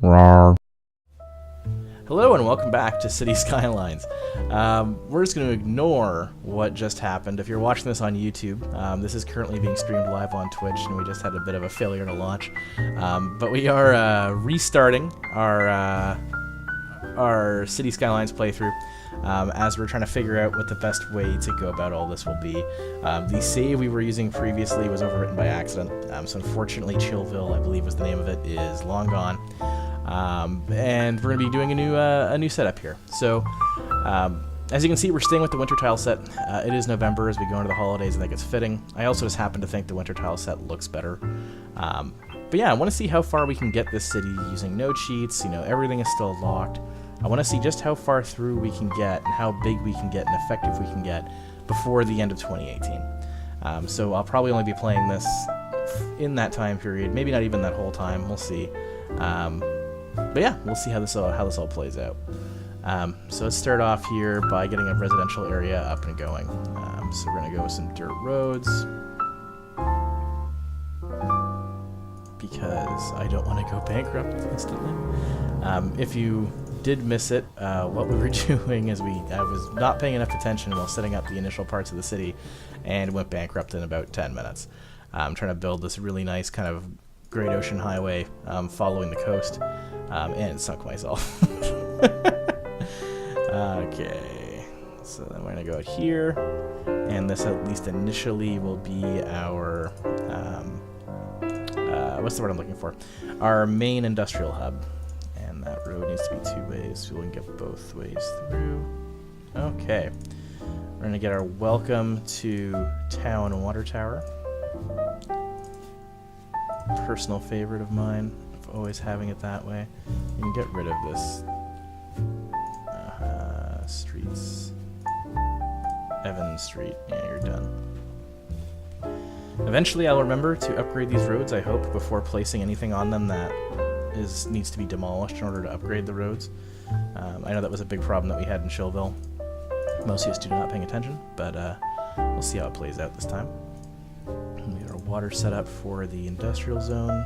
Rawr. Hello and welcome back to Cities Skylines. We're just going to ignore what just happened. If you're watching this on YouTube, this is currently being streamed live on Twitch, and we just had a bit of a failure to launch. But we are restarting our Cities Skylines playthrough as we're trying to figure out what the best way to go about all this will be. The save we were using previously was overwritten by accident, so unfortunately Chillville, I believe was the name of it, is long gone. And we're going to be doing a new setup here. So, as you can see, we're staying with the winter tile set. It is November as we go into the holidays. I think it's fitting. I also just happen to think the winter tile set looks better. But yeah, I want to see how far we can get this city using node sheets. You know, everything is still locked. I want to see just how far through we can get and how big we can get and effective we can get before the end of 2018. So I'll probably only be playing this in that time period. Maybe not even that whole time. We'll see. But yeah, we'll see how this all plays out. So let's start off here by getting a residential area up and going. So we're going to go with some dirt roads because I don't want to go bankrupt instantly. If you did miss it, what we were doing is I was not paying enough attention while setting up the initial parts of the city and went bankrupt in about 10 minutes. I'm trying to build this really nice kind of Great Ocean Highway following the coast, and it sunk myself. Okay, so then we're going to go out here, and this at least initially will be our, what's the word I'm looking for? Our main industrial hub, and that road needs to be 2 ways, so we can get both ways through. Okay, we're going to get our welcome to Town Water Tower. Personal favorite of mine, of always having it that way. You can get rid of this streets. Evans Street. Yeah, you're done. Eventually I'll remember to upgrade these roads, I hope, before placing anything on them that needs to be demolished in order to upgrade the roads. I know that was a big problem that we had in Chillville. Most of us do not paying attention, but we'll see how it plays out this time. We got our water set up for the industrial zone.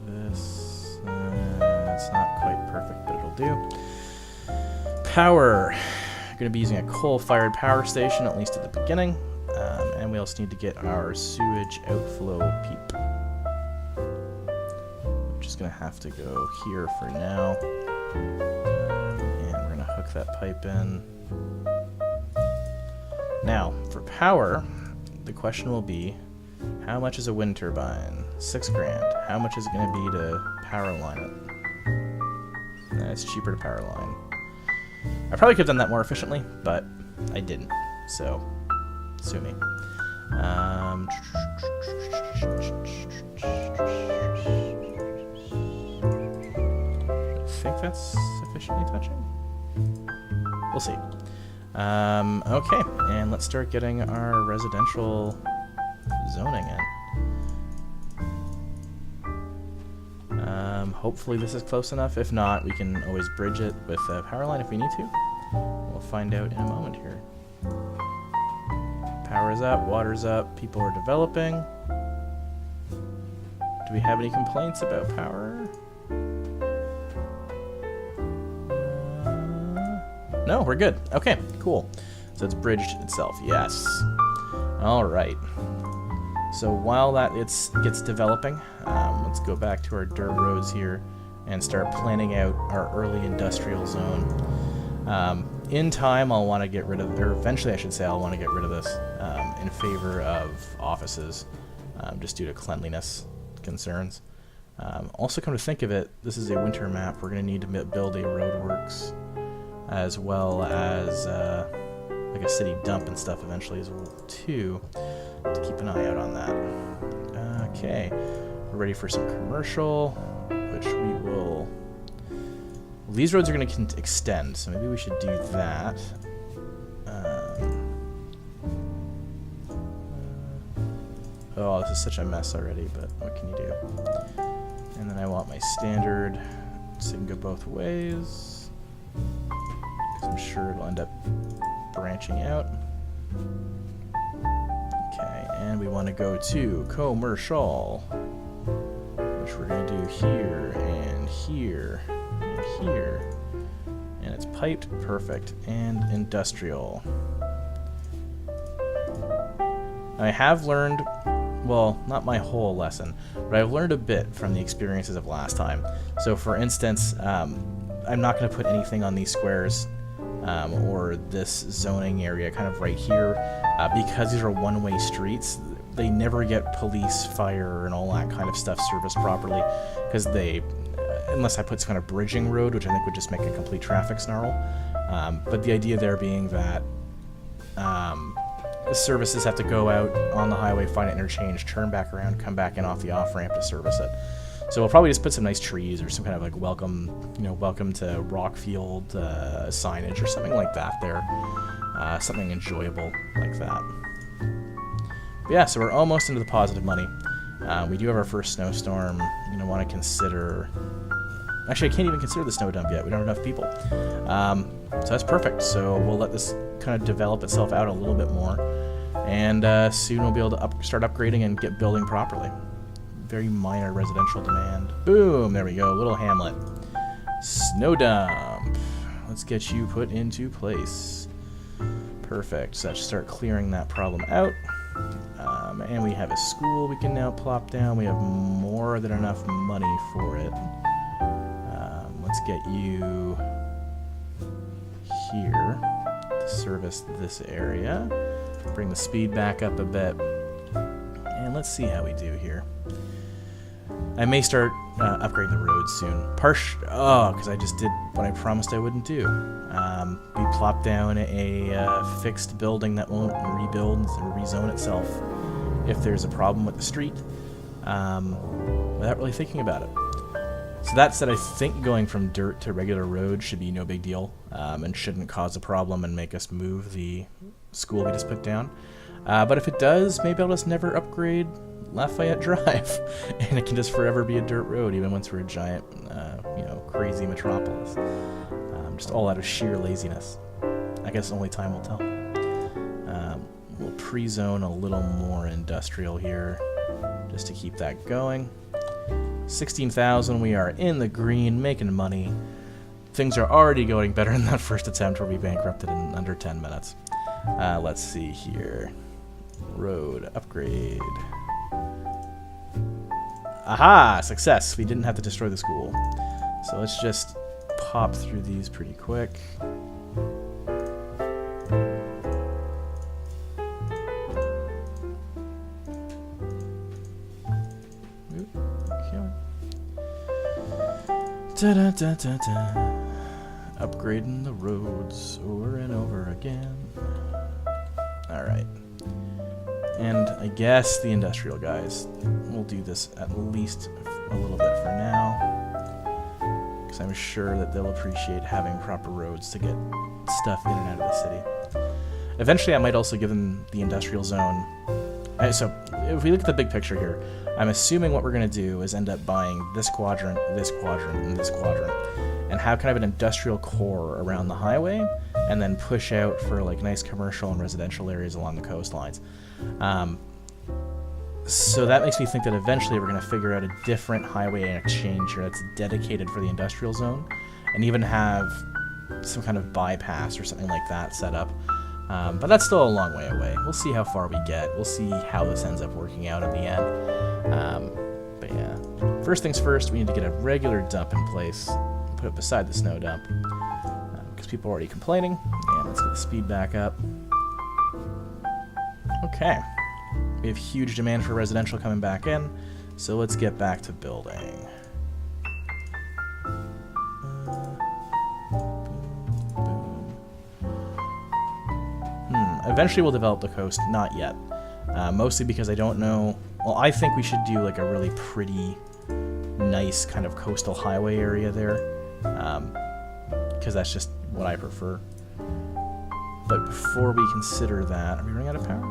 This, it's not quite perfect, but it'll do. Power. Going to be using a coal-fired power station, at least at the beginning. And we also need to get our sewage outflow peep. I'm just going to have to go here for now. And we're going to hook that pipe in. Now, for power, the question will be, how much is a wind turbine? $6 grand. How much is it going to be to power line it? It's cheaper to power line. I probably could have done that more efficiently, but I didn't. So, sue me. I think that's sufficiently touching. We'll see. Okay, and let's start getting our residential zoning in. Hopefully this is close enough. If not, we can always bridge it with a power line if we need to. We'll find out in a moment here. Power's up, water's up, people are developing. Do we have any complaints about power? No, we're good. Okay, cool. So it's bridged itself. Yes. All right. So while that gets developing, let's go back to our dirt roads here and start planning out our early industrial zone. In time, I'll want to get rid of, or eventually I should say, I'll want to get rid of this in favor of offices, just due to cleanliness concerns. Also, come to think of it, this is a winter map. We're going to need to build a roadworks, as well as like a city dump and stuff eventually as well too, to keep an eye out on that. Okay, we're ready for some commercial, which we will. These roads are going to extend, so maybe we should do that. Oh, this is such a mess already, but what can you do? And then I want my standard, so it can go both ways. I'm sure it'll end up branching out. Okay, And we want to go to commercial, which we're going to do here and here and here. And it's piped, perfect, and industrial. I have learned, well, not my whole lesson, but I've learned a bit from the experiences of last time. So for instance, I'm not going to put anything on these squares or this zoning area kind of right here because these are one-way streets. They never get police, fire, and all that kind of stuff serviced properly because they, unless I put some kind of bridging road, which I think would just make a complete traffic snarl. But the idea there being that services have to go out on the highway, find an interchange, turn back around, come back in off the off-ramp to service it. So we'll probably just put some nice trees or some kind of like welcome, welcome to Rockfield signage or something like that there. Something enjoyable like that. But yeah, so we're almost into the positive money. We do have our first snowstorm. You want to consider... Actually, I can't even consider the snow dump yet. We don't have enough people. So that's perfect. So we'll let this kind of develop itself out a little bit more. And soon we'll be able to start upgrading and get building properly. Very minor residential demand. Boom! There we go. Little hamlet. Snow dump. Let's get you put into place. Perfect. So that should start clearing that problem out. And we have a school we can now plop down. We have more than enough money for it. Let's get you here to service this area. Bring the speed back up a bit. And let's see how we do here. I may start upgrading the roads soon. Because I just did what I promised I wouldn't do. We plopped down a fixed building that won't rebuild or rezone itself if there's a problem with the street, without really thinking about it. So that said, I think going from dirt to regular road should be no big deal, and shouldn't cause a problem and make us move the school we just put down. But if it does, maybe I'll just never upgrade Lafayette Drive, and it can just forever be a dirt road, even once we're a giant, crazy metropolis. Just all out of sheer laziness. I guess only time will tell. We'll pre-zone a little more industrial here, just to keep that going. 16,000, we are in the green, making money. Things are already going better than that first attempt where we bankrupted in under 10 minutes. Let's see here. Road upgrade. Aha! Success! We didn't have to destroy the school. So let's just pop through these pretty quick. Da-da-da-da-da. Upgrading the roads over and over again. Alright. And I guess the industrial guys will do this at least a little bit for now. Because I'm sure that they'll appreciate having proper roads to get stuff in and out of the city. Eventually I might also give them the industrial zone. So if we look at the big picture here, I'm assuming what we're going to do is end up buying this quadrant, and this quadrant, and have kind of an industrial core around the highway, and then push out for like nice commercial and residential areas along the coastlines. So that makes me think that eventually we're going to figure out a different highway exchange here that's dedicated for the industrial zone, and even have some kind of bypass or something like that set up. But that's still a long way away. We'll see how far we get. We'll see how this ends up working out in the end. But yeah, first things first, we need to get a regular dump in place. Put it beside the snow dump. Because people are already complaining. And let's get the speed back up. Okay. We have huge demand for residential coming back in. So let's get back to building. Eventually we'll develop the coast, not yet. Mostly because I don't know... Well, I think we should do like a really pretty, nice kind of coastal highway area there. Because that's just what I prefer. But before we consider that... Are we running out of power?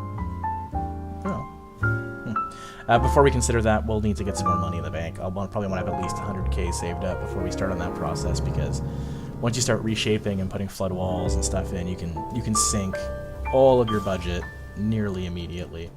No. Before we consider that, we'll need to get some more money in the bank. I'll probably want to have at least 100k saved up before we start on that process, because once you start reshaping and putting flood walls and stuff in, you can sink all of your budget nearly immediately.